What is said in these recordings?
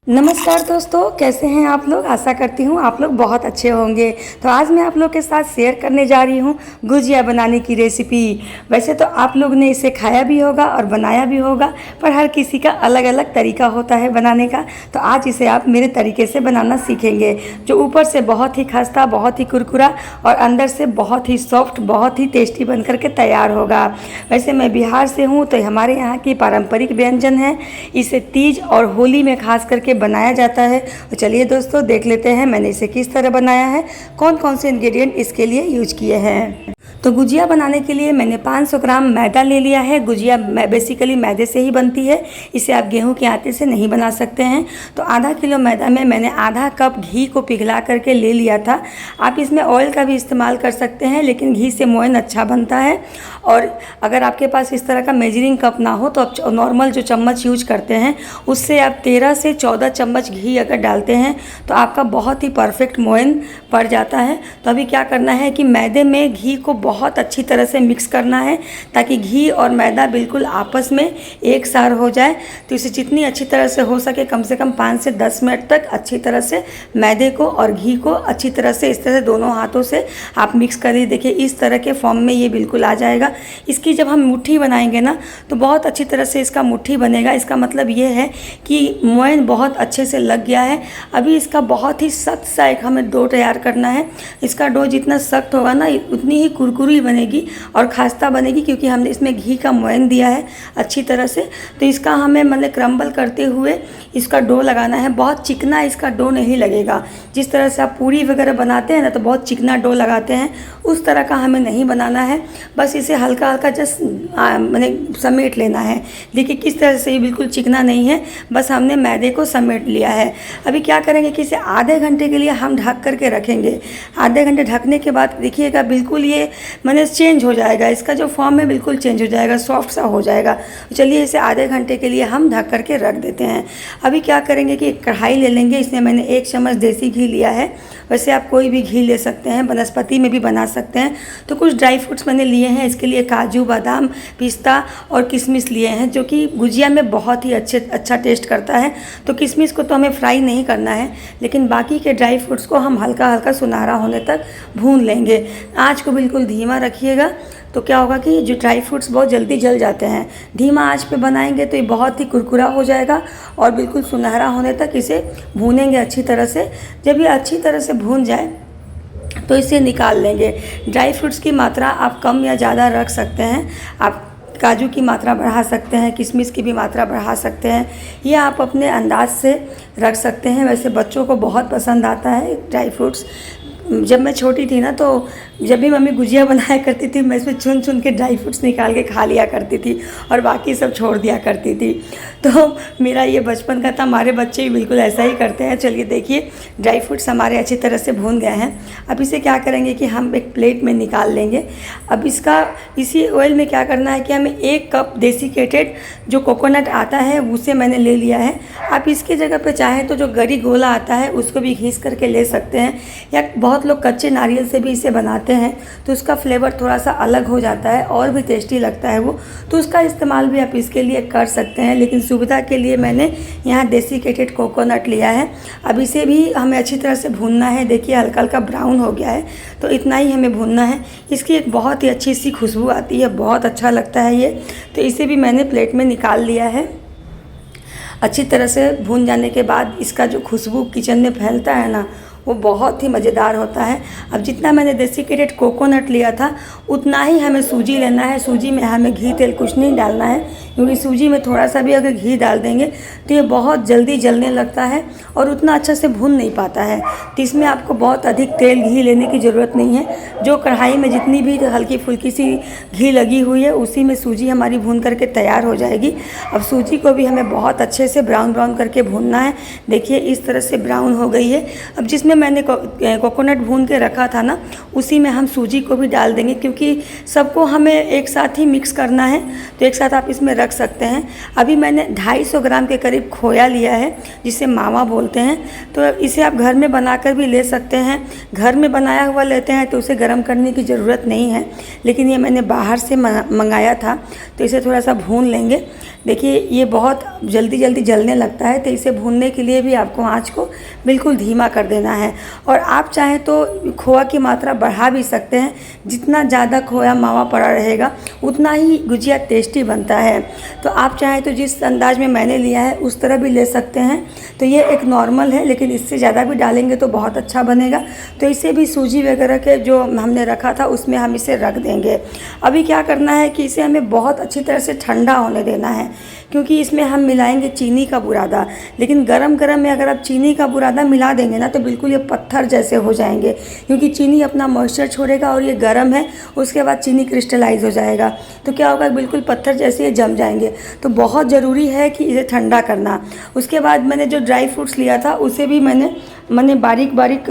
नमस्कार दोस्तों, कैसे हैं आप लोग। आशा करती हूँ आप लोग बहुत अच्छे होंगे। तो आज मैं आप लोग के साथ शेयर करने जा रही हूँ गुजिया बनाने की रेसिपी। वैसे तो आप लोग ने इसे खाया भी होगा और बनाया भी होगा, पर हर किसी का अलग अलग तरीका होता है बनाने का। तो आज इसे आप मेरे तरीके से बनाना सीखेंगे, जो ऊपर से बहुत ही खस्ता, बहुत ही कुरकुरा और अंदर से बहुत ही सॉफ्ट, बहुत ही टेस्टी बन करके तैयार होगा। वैसे मैं बिहार से हूँ, तो हमारे यहाँ की पारंपरिक व्यंजन है। इसे तीज और होली में खास करके बनाया जाता है। तो चलिए दोस्तों, देख लेते हैं मैंने इसे किस तरह बनाया है, कौन कौन से इंग्रेडिएंट इसके लिए यूज किए हैं। तो गुजिया बनाने के लिए मैंने 500 ग्राम मैदा ले लिया है। गुजिया बेसिकली मैदे से ही बनती है, इसे आप गेहूं के आटे से नहीं बना सकते हैं। तो आधा किलो मैदा में मैंने आधा कप घी को पिघला करके ले लिया था। आप इसमें ऑयल का भी इस्तेमाल कर सकते हैं, लेकिन घी से मोयन अच्छा बनता है। और अगर आपके पास इस तरह का मेजरिंग कप ना हो तो आप नॉर्मल जो चम्मच यूज करते हैं उससे आप 13 से 14 चम्मच घी अगर डालते हैं तो आपका बहुत ही परफेक्ट मोयन पड़ जाता है। तो अभी क्या करना है कि मैदे में घी को बहुत अच्छी तरह से मिक्स करना है, ताकि घी और मैदा बिल्कुल आपस में एक सार हो जाए। तो इसे जितनी अच्छी तरह से हो सके, कम से कम 5 से 10 मिनट तक अच्छी तरह से मैदे को और घी को अच्छी तरह से इस तरह से दोनों हाथों से आप मिक्स करिए। देखिए इस तरह के फॉर्म में ये बिल्कुल आ जाएगा। इसकी जब हम मुट्ठी बनाएंगे ना, तो बहुत अच्छी तरह से इसका मुट्ठी बनेगा। इसका मतलब ये है कि मोयन बहुत अच्छे से लग गया है। अभी इसका बहुत ही सख्त सा एक हमें डो तैयार करना है। इसका डो जितना सख्त होगा ना, उतनी ही कुरकुरी बनेगी और खास्ता बनेगी, क्योंकि हमने इसमें घी का मोयन दिया है अच्छी तरह से। तो इसका हमें मतलब क्रम्बल करते हुए इसका डो लगाना है। बहुत चिकना इसका डो नहीं लगेगा। जिस तरह से आप पूरी वगैरह बनाते हैं ना, तो बहुत चिकना डो लगाते हैं, उस तरह का हमें नहीं बनाना है। बस इसे हल्का हल्का जस्ट मैंने समेट लेना है। देखिए किस तरह से, ये बिल्कुल चिकना नहीं है, बस हमने मैदे को समेट लिया है। अभी क्या करेंगे कि इसे आधे घंटे के लिए हम ढक करके रखेंगे। आधे घंटे ढकने के बाद देखिएगा बिल्कुल ये मैंने चेंज हो जाएगा, इसका जो फॉर्म है बिल्कुल चेंज हो जाएगा, सॉफ्ट सा हो जाएगा। चलिए इसे आधे घंटे के लिए हम ढक करके रख देते हैं। अभी क्या करेंगे कि एक कढ़ाई ले लेंगे। इसमें मैंने 1 चम्मच देसी घी लिया है। वैसे आप कोई भी घी ले सकते हैं, वनस्पति में भी बना सकते हैं। तो कुछ ड्राई फ्रूट्स मैंने लिए हैं इसके लिए, काजू, बादाम, पिस्ता और किशमिश लिए हैं, जो कि गुजिया में बहुत ही अच्छा टेस्ट करता है। तो किशमिश को तो हमें फ्राई नहीं करना है, लेकिन बाकी के ड्राई फ्रूट्स को हम हल्का हल्का सुनहरा होने तक भून लेंगे। आँच को बिल्कुल धीमा रखिएगा, तो क्या होगा कि जो ड्राई फ्रूट्स बहुत जल्दी जल जाते हैं। धीमा आंच पे बनाएंगे तो ये बहुत ही कुरकुरा हो जाएगा और बिल्कुल सुनहरा होने तक इसे भूनेंगे अच्छी तरह से। जब ये अच्छी तरह से भून जाए तो इसे निकाल लेंगे। ड्राई फ्रूट्स की मात्रा आप कम या ज़्यादा रख सकते हैं। आप काजू की मात्रा बढ़ा सकते हैं, किशमिश की भी मात्रा बढ़ा सकते हैं, ये आप अपने अंदाज से रख सकते हैं। वैसे बच्चों को बहुत पसंद आता है ड्राई फ्रूट्स। जब मैं छोटी थी ना, तो जब भी मम्मी गुजिया बनाया करती थी, मैं इसमें चुन चुन के ड्राई फ्रूट्स निकाल के खा लिया करती थी और बाकी सब छोड़ दिया करती थी। तो मेरा ये बचपन का था। हमारे बच्चे भी बिल्कुल ऐसा ही करते हैं। चलिए देखिए ड्राई फ्रूट्स हमारे अच्छी तरह से भून गए हैं। अब इसे क्या करेंगे कि हम एक प्लेट में निकाल लेंगे। अब इसी ऑयल में क्या करना है कि हमें 1 कप डेसिकेटेड जो कोकोनट आता है उसे मैंने ले लिया है। आप इसकी जगह पे चाहें तो जो गरी गोला आता है उसको भी घिस करके ले सकते हैं, या बहुत लोग कच्चे नारियल से भी इसे बनाते हैं, तो उसका फ्लेवर थोड़ा सा अलग हो जाता है और भी टेस्टी लगता है वो। तो उसका इस्तेमाल भी आप इसके लिए कर सकते हैं, लेकिन सुविधा के लिए मैंने यहाँ डेसिकेटेड कोकोनट लिया है। अब इसे भी हमें अच्छी तरह से भूनना है। देखिए हल्का हल्का ब्राउन हो गया है, तो इतना ही हमें भूनना है। इसकी एक बहुत ही अच्छी सी खुशबू आती है, बहुत अच्छा लगता है ये। तो इसे भी मैंने प्लेट में निकाल लिया है। अच्छी तरह से भून जाने के बाद इसका जो खुशबू किचन में फैलता है ना, वो बहुत ही मज़ेदार होता है। अब जितना मैंने डेसिकेटेड कोकोनट लिया था उतना ही हमें सूजी लेना है। सूजी में हमें घी तेल कुछ नहीं डालना है, क्योंकि सूजी में थोड़ा सा भी अगर घी डाल देंगे तो ये बहुत जल्दी जलने लगता है और उतना अच्छा से भून नहीं पाता है। तो इसमें आपको बहुत अधिक तेल घी लेने की ज़रूरत नहीं है। जो कढ़ाई में जितनी भी हल्की फुल्की सी घी लगी हुई है उसी में सूजी हमारी भून करके तैयार हो जाएगी। अब सूजी को भी हमें बहुत अच्छे से ब्राउन ब्राउन करके भूनना है। देखिए इस तरह से ब्राउन हो गई है। अब जिसमें मैंने कोकोनट भून के रखा था ना, उसी में हम सूजी को भी डाल देंगे, क्योंकि सबको हमें एक साथ ही मिक्स करना है। तो एक साथ आप इसमें रख सकते हैं। अभी मैंने 250 ग्राम के करीब खोया लिया है, जिसे मावा बोलते हैं। तो इसे आप घर में बनाकर भी ले सकते हैं। घर में बनाया हुआ लेते हैं तो उसे गर्म करने की ज़रूरत नहीं है, लेकिन ये मैंने बाहर से मंगाया था। तो इसे थोड़ा सा भून लेंगे। देखिए ये बहुत जल्दी जल्दी जलने लगता है, तो इसे भूनने के लिए भी आपको आँच को बिल्कुल धीमा कर देना है। और आप चाहें तो खोआ की मात्रा बढ़ा भी सकते हैं। जितना ज़्यादा खोया मावा पड़ा रहेगा उतना ही गुजिया टेस्टी बनता है। तो आप चाहें तो जिस अंदाज में मैंने लिया है उस तरह भी ले सकते हैं। तो ये एक नॉर्मल है, लेकिन इससे ज़्यादा भी डालेंगे तो बहुत अच्छा बनेगा। तो इसे भी सूजी वगैरह के जो हमने रखा था उसमें हम इसे रख देंगे। अभी क्या करना है कि इसे हमें बहुत अच्छी तरह से ठंडा होने देना है, क्योंकि इसमें हम मिलाएंगे चीनी का बुरादा। लेकिन गरम गरम में अगर आप चीनी का बुरादा मिला देंगे ना तो बिल्कुल ये पत्थर जैसे हो जाएंगे, क्योंकि चीनी अपना मॉइस्चर छोड़ेगा और ये गर्म है, उसके बाद चीनी क्रिस्टलाइज हो जाएगा तो क्या होगा, बिल्कुल पत्थर जैसे ये जम जाएंगे। तो बहुत ज़रूरी है कि इसे ठंडा करना। उसके बाद मैंने जो ड्राई फ्रूट्स लिया था उसे भी मैंने बारीक बारीक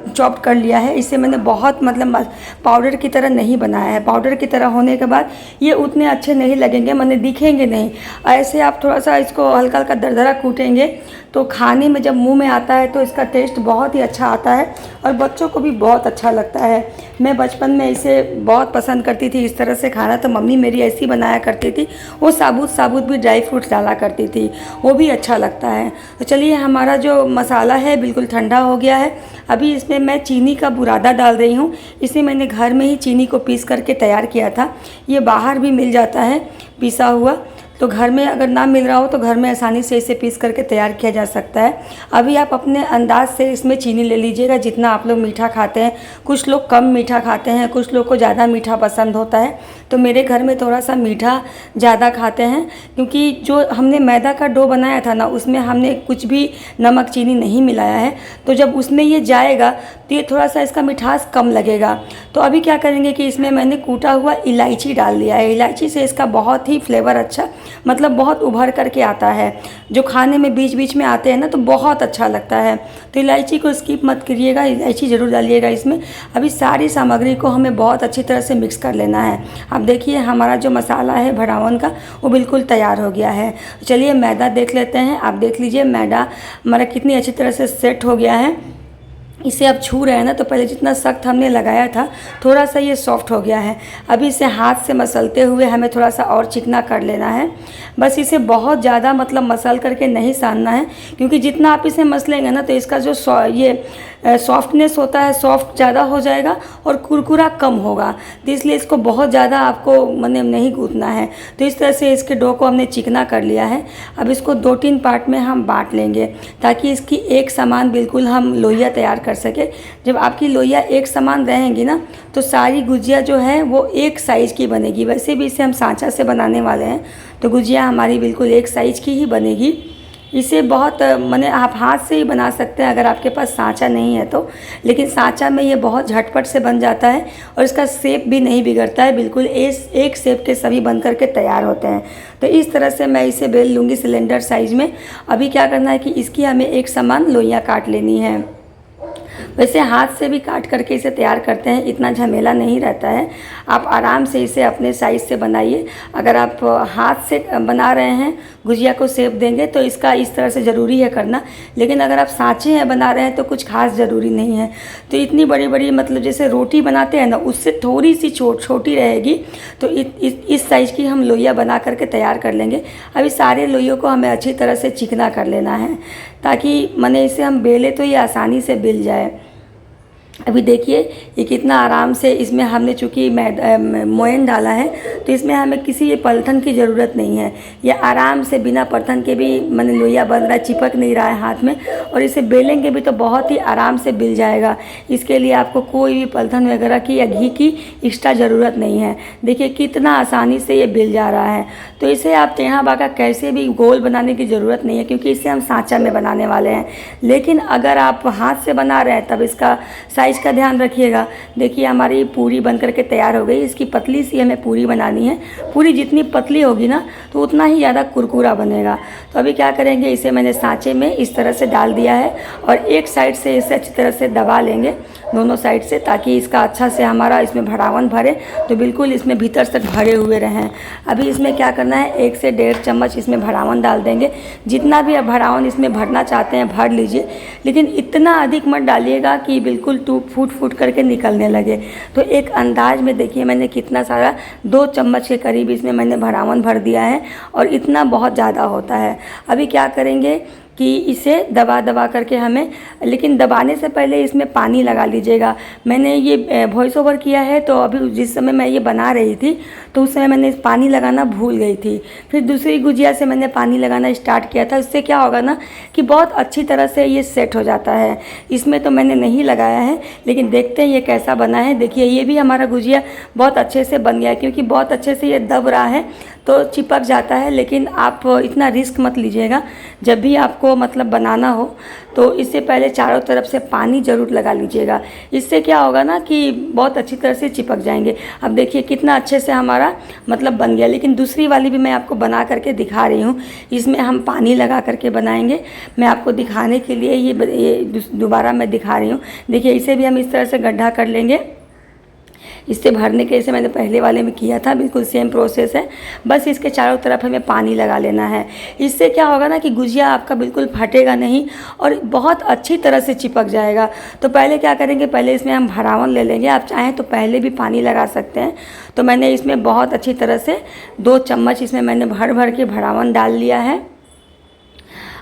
चॉप कर लिया है। इसे मैंने बहुत मतलब पाउडर की तरह नहीं बनाया है। पाउडर की तरह होने के बाद ये उतने अच्छे नहीं लगेंगे, मैंने दिखेंगे नहीं। ऐसे आप थोड़ा सा इसको हल्का हल्का दरदरा कूटेंगे तो खाने में जब मुंह में आता है तो इसका टेस्ट बहुत ही अच्छा आता है और बच्चों को भी बहुत अच्छा लगता है। मैं बचपन में इसे बहुत पसंद करती थी इस तरह से खाना, तो मम्मी मेरी ऐसी बनाया करती थी। वो साबुत साबुत भी ड्राई फ्रूट्स डाला करती थी, वो भी अच्छा लगता है। तो चलिए हमारा जो मसाला है बिल्कुल ठंडा हो गया है। अभी इसमें मैं चीनी का बुरादा डाल रही हूँ। इसे मैंने घर में ही चीनी को पीस करके तैयार किया था। ये बाहर भी मिल जाता है पीसा हुआ, तो घर में अगर ना मिल रहा हो तो घर में आसानी से इसे पीस करके तैयार किया जा सकता है। अभी आप अपने अंदाज से इसमें चीनी ले लीजिएगा जितना आप लोग मीठा खाते हैं। कुछ लोग कम मीठा खाते हैं, कुछ लोग को ज़्यादा मीठा पसंद होता है। तो मेरे घर में थोड़ा सा मीठा ज़्यादा खाते हैं, क्योंकि जो हमने मैदा का डो बनाया था ना उसमें हमने कुछ भी नमक चीनी नहीं मिलाया है। तो जब उसमें ये जाएगा तो ये थोड़ा सा इसका मिठास कम लगेगा। तो अभी क्या करेंगे कि इसमें मैंने कूटा हुआ इलायची डाल दिया है। इलायची से इसका बहुत ही फ्लेवर अच्छा मतलब बहुत उभर करके आता है, जो खाने में बीच बीच में आते हैं ना तो बहुत अच्छा लगता है। तो इलायची को स्किप मत करिएगा, इलायची ज़रूर डालिएगा इसमें। अभी सारी सामग्री को हमें बहुत अच्छी तरह से मिक्स कर लेना है। अब देखिए हमारा जो मसाला है भड़ावन का वो बिल्कुल तैयार हो गया है। चलिए मैदा देख लेते हैं। आप देख लीजिए मैदा हमारा कितनी अच्छी तरह से सेट हो गया है। इसे अब छू रहे हैं ना तो पहले जितना सख्त हमने लगाया था थोड़ा सा ये सॉफ्ट हो गया है। अभी इसे हाथ से मसलते हुए हमें थोड़ा सा और चिकना कर लेना है। बस इसे बहुत ज़्यादा मतलब मसल करके नहीं सानना है, क्योंकि जितना आप इसे मसलेंगे ना तो इसका जो सॉफ्टनेस होता है सॉफ्ट ज़्यादा हो जाएगा और कुरकुरा कम होगा। तो इसलिए इसको बहुत ज़्यादा आपको मतलब नहीं गूंथना है। तो इस तरह से इसके डो को हमने चिकना कर लिया है। अब इसको 2-3 पार्ट में हम बांट लेंगे ताकि इसकी एक समान बिल्कुल हम लोइयाँ तैयार कर सके। जब आपकी लोइयाँ एक समान रहेंगी ना तो सारी गुजिया जो है वो एक साइज़ की बनेगी। वैसे भी इसे हम सांचा से बनाने वाले हैं तो गुजिया हमारी बिल्कुल एक साइज़ की ही बनेगी। इसे बहुत माने आप हाथ से ही बना सकते हैं अगर आपके पास सांचा नहीं है तो, लेकिन सांचा में ये बहुत झटपट से बन जाता है और इसका शेप भी नहीं बिगड़ता है। बिल्कुल एक शेप के सभी बन करके तैयार होते हैं। तो इस तरह से मैं इसे बेल लूँगी सिलेंडर साइज़ में। अभी क्या करना है कि इसकी हमें एक समान लोइयाँ काट लेनी है। वैसे हाथ से भी काट करके इसे तैयार करते हैं, इतना झमेला नहीं रहता है। आप आराम से इसे अपने साइज़ से बनाइए। अगर आप हाथ से बना रहे हैं गुजिया को शेप देंगे तो इसका इस तरह से ज़रूरी है करना, लेकिन अगर आप सांचे हैं बना रहे हैं तो कुछ खास ज़रूरी नहीं है। तो इतनी बड़ी बड़ी मतलब जैसे रोटी बनाते हैं ना उससे थोड़ी सी छोटी रहेगी, तो इस साइज़ की हम लोइयाँ बना करके तैयार कर लेंगे। अभी सारे लोइयों को हमें अच्छी तरह से चिकना कर लेना है ताकि माने इसे हम बेले तो ये आसानी से बिल जाए। अभी देखिए ये कितना आराम से, इसमें हमने चूँकि मोयन डाला है तो इसमें हमें किसी पलथन की ज़रूरत नहीं है। ये आराम से बिना पलथन के भी मैंने लोइया बन रहा है, चिपक नहीं रहा है हाथ में, और इसे बेलेंगे भी तो बहुत ही आराम से बिल जाएगा। इसके लिए आपको कोई भी पलथन वगैरह की या घी की एक्स्ट्रा ज़रूरत नहीं है। देखिए कितना आसानी से ये बिल जा रहा है। तो इसे आप टेढ़ा बाका कैसे भी गोल बनाने की ज़रूरत नहीं है, क्योंकि इसे हम सांचा में बनाने वाले हैं। लेकिन अगर आप हाथ से बना रहे हैं तब इसका साइज़ का ध्यान रखिएगा। देखिए हमारी पूरी बन करके तैयार हो गई। इसकी पतली सी हमें पूरी बनानी है। पूरी जितनी पतली होगी ना तो उतना ही ज़्यादा कुरकुरा बनेगा। तो अभी क्या करेंगे, इसे मैंने सांचे में इस तरह से डाल दिया है और एक साइड से इसे अच्छी तरह से दबा लेंगे दोनों साइड से, ताकि इसका अच्छा से हमारा इसमें भड़ावन भरे तो बिल्कुल इसमें भीतर तक भरे हुए रहें। अभी इसमें क्या करना है, 1 से 1.5 चम्मच इसमें भड़ावन डाल देंगे। जितना भी आप भड़ावन इसमें भरना चाहते हैं भर लीजिए, लेकिन इतना अधिक मत डालिएगा कि बिल्कुल फूट फूट करके निकलने लगे। तो एक अंदाज में देखिए मैंने कितना सारा 2 चम्मच के करीब इसमें मैंने भरावन भर दिया है और इतना बहुत ज़्यादा होता है। अभी क्या करेंगे कि इसे दबा दबा करके हमें, लेकिन दबाने से पहले इसमें पानी लगा लीजिएगा। मैंने ये वॉइस ओवर किया है तो अभी जिस समय मैं ये बना रही थी तो उस समय मैंने पानी लगाना भूल गई थी। फिर दूसरी गुजिया से मैंने पानी लगाना स्टार्ट किया था। इससे क्या होगा ना कि बहुत अच्छी तरह से ये सेट हो जाता है। इसमें तो मैंने नहीं लगाया है, लेकिन देखते हैं ये कैसा बना है। देखिए ये भी हमारा गुजिया बहुत अच्छे से बन गया है, क्योंकि बहुत अच्छे से ये दब रहा है तो चिपक जाता है। लेकिन आप इतना रिस्क मत लीजिएगा, जब भी आपको मतलब बनाना हो तो इससे पहले चारों तरफ से पानी ज़रूर लगा लीजिएगा। इससे क्या होगा ना कि बहुत अच्छी तरह से चिपक जाएंगे। अब देखिए कितना अच्छे से हमारा मतलब बन गया। लेकिन दूसरी वाली भी मैं आपको बना करके दिखा रही हूँ। इसमें हम पानी लगा करके बनाएंगे। मैं आपको दिखाने के लिए ये दोबारा मैं दिखा रही हूँ। देखिए इसे भी हम इस तरह से गड्ढा कर लेंगे। इससे भरने के जैसे मैंने पहले वाले में किया था, बिल्कुल सेम प्रोसेस है। बस इसके चारों तरफ हमें पानी लगा लेना है। इससे क्या होगा ना कि गुजिया आपका बिल्कुल फटेगा नहीं और बहुत अच्छी तरह से चिपक जाएगा। तो पहले क्या करेंगे, पहले इसमें हम भरावन ले लेंगे। आप चाहें तो पहले भी पानी लगा सकते हैं। तो मैंने इसमें बहुत अच्छी तरह से 2 चम्मच इसमें मैंने भर भर के भरावन डाल लिया है।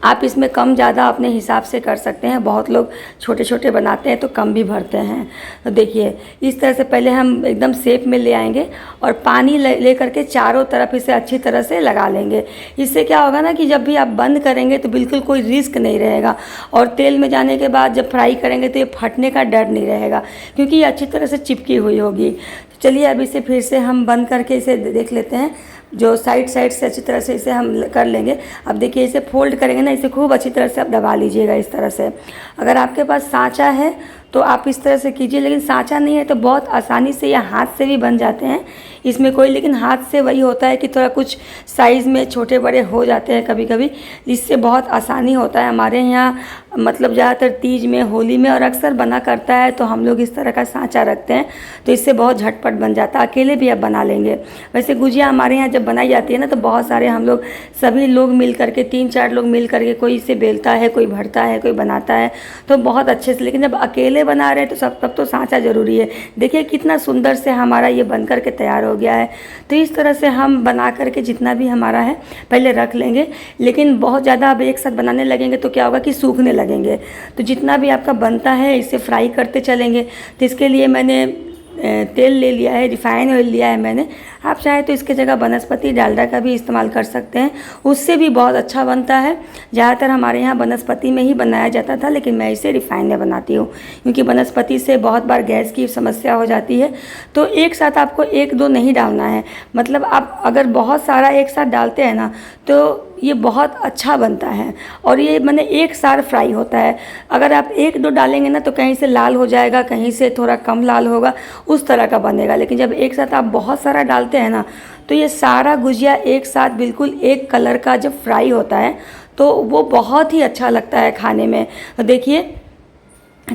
आप इसमें कम ज़्यादा अपने हिसाब से कर सकते हैं। बहुत लोग छोटे छोटे बनाते हैं तो कम भी भरते हैं। तो देखिए इस तरह से पहले हम एकदम शेप में ले आएंगे और पानी ले करके चारों तरफ इसे अच्छी तरह से लगा लेंगे। इससे क्या होगा ना कि जब भी आप बंद करेंगे तो बिल्कुल कोई रिस्क नहीं रहेगा, और तेल में जाने के बाद जब फ्राई करेंगे तो ये फटने का डर नहीं रहेगा, क्योंकि ये अच्छी तरह से चिपकी हुई होगी। तो चलिए अब इसे फिर से हम बंद करके इसे देख लेते हैं। जो साइड से अच्छी तरह से इसे हम कर लेंगे। अब देखिए इसे फोल्ड करेंगे ना, इसे खूब अच्छी तरह से आप दबा लीजिएगा इस तरह से। अगर आपके पास सांचा है तो आप इस तरह से कीजिए, लेकिन सांचा नहीं है तो बहुत आसानी से या हाथ से भी बन जाते हैं इसमें कोई। लेकिन हाथ से वही होता है कि थोड़ा कुछ साइज़ में छोटे बड़े हो जाते हैं कभी कभी, इससे बहुत आसानी होता है। हमारे यहाँ मतलब ज़्यादातर तीज में, होली में और अक्सर बना करता है तो हम लोग इस तरह का सांचा रखते हैं, तो इससे बहुत झटपट बन जाता है। अकेले भी आप बना लेंगे। वैसे गुजिया हमारे यहाँ जब बनाई जाती है ना तो बहुत सारे हम लोग सभी लोग मिल करके 3-4 लोग मिल करके कोई इसे बेलता है, कोई भरता है, कोई बनाता है, तो बहुत अच्छे से। लेकिन जब अकेले बना रहे हैं तो तब तो सांचा ज़रूरी है। देखिए कितना सुंदर से हमारा ये बन करके तैयार हो गया है। तो इस तरह से हम बना करके जितना भी हमारा है पहले रख लेंगे। लेकिन बहुत ज़्यादा अब एक साथ बनाने लगेंगे तो क्या होगा कि सूखने लगेंगे। तो जितना भी आपका बनता है इसे फ्राई करते चलेंगे। तो इसके लिए मैंने तेल ले लिया है, रिफाइन ऑयल लिया है मैंने। आप चाहे तो इसके जगह वनस्पति डालडा का भी इस्तेमाल कर सकते हैं, उससे भी बहुत अच्छा बनता है। ज़्यादातर हमारे यहाँ वनस्पति में ही बनाया जाता था, लेकिन मैं इसे रिफाइन में बनाती हूँ, क्योंकि वनस्पति से बहुत बार गैस की समस्या हो जाती है। तो एक साथ आपको 1-2 नहीं डालना है। मतलब आप अगर बहुत सारा एक साथ डालते हैं ना तो ये बहुत अच्छा बनता है, और ये मैंने एक साथ फ्राई होता है। अगर आप 1-2 डालेंगे ना तो कहीं से लाल हो जाएगा, कहीं से थोड़ा कम लाल होगा, उस तरह का बनेगा। लेकिन जब एक साथ आप बहुत सारा डालते हैं ना तो ये सारा गुजिया एक साथ बिल्कुल एक कलर का जब फ्राई होता है तो वो बहुत ही अच्छा लगता है खाने में। तो देखिए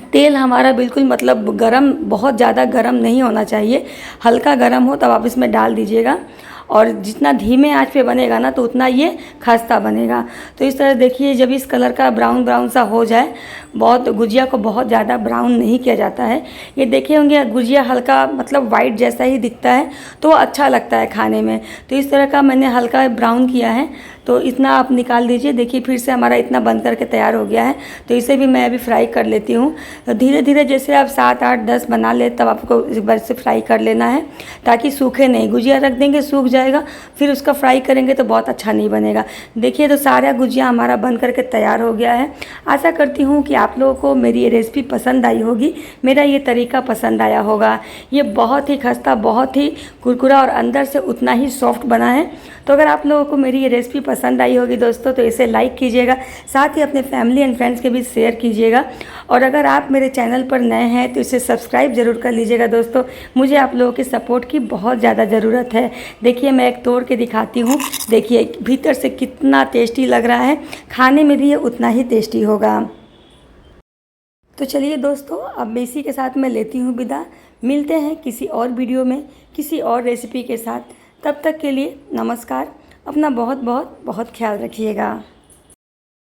तेल हमारा बिल्कुल मतलब गरम, बहुत ज़्यादा गरम नहीं होना चाहिए, हल्का गरम हो तब आप इसमें डाल दीजिएगा। और जितना धीमे आंच पे बनेगा ना तो उतना ये खस्ता बनेगा। तो इस तरह देखिए जब इस कलर का ब्राउन ब्राउन सा हो जाए, बहुत गुजिया को बहुत ज़्यादा ब्राउन नहीं किया जाता है। ये देखे होंगे गुजिया हल्का मतलब वाइट जैसा ही दिखता है तो अच्छा लगता है खाने में। तो इस तरह का मैंने हल्का ब्राउन किया है, तो इतना आप निकाल दीजिए। देखिए फिर से हमारा इतना बन करके तैयार हो गया है। तो इसे भी मैं अभी फ्राई कर लेती हूँ। तो धीरे धीरे जैसे आप 7-8-10 बना ले तब आपको एक बार से फ्राई कर लेना है, ताकि सूखे नहीं। गुजिया रख देंगे सूख जाएगा, फिर उसका फ्राई करेंगे तो बहुत अच्छा नहीं बनेगा। देखिए तो सारा गुजिया हमारा बन करके तैयार हो गया है। आशा करती हूँ कि आप लोगों को मेरी ये रेसिपी पसंद आई होगी, मेरा ये तरीका पसंद आया होगा। ये बहुत ही खस्ता, बहुत ही कुरकुरा और अंदर से उतना ही सॉफ्ट बना है। तो अगर आप लोगों को मेरी ये रेसिपी पसंद आई होगी दोस्तों तो इसे लाइक कीजिएगा, साथ ही अपने फैमिली एंड फ्रेंड्स के बीच शेयर कीजिएगा। और अगर आप मेरे चैनल पर नए हैं तो इसे सब्सक्राइब ज़रूर कर लीजिएगा दोस्तों। मुझे आप लोगों के सपोर्ट की बहुत ज़्यादा ज़रूरत है। देखिए मैं एक तोड़ के दिखाती हूँ। देखिए भीतर से कितना टेस्टी लग रहा है, खाने में भी ये उतना ही टेस्टी होगा। तो चलिए दोस्तों अब इसी के साथ मैं लेती हूँ विदा। मिलते हैं किसी और वीडियो में किसी और रेसिपी के साथ। तब तक के लिए नमस्कार। अपना बहुत बहुत बहुत ख्याल रखिएगा।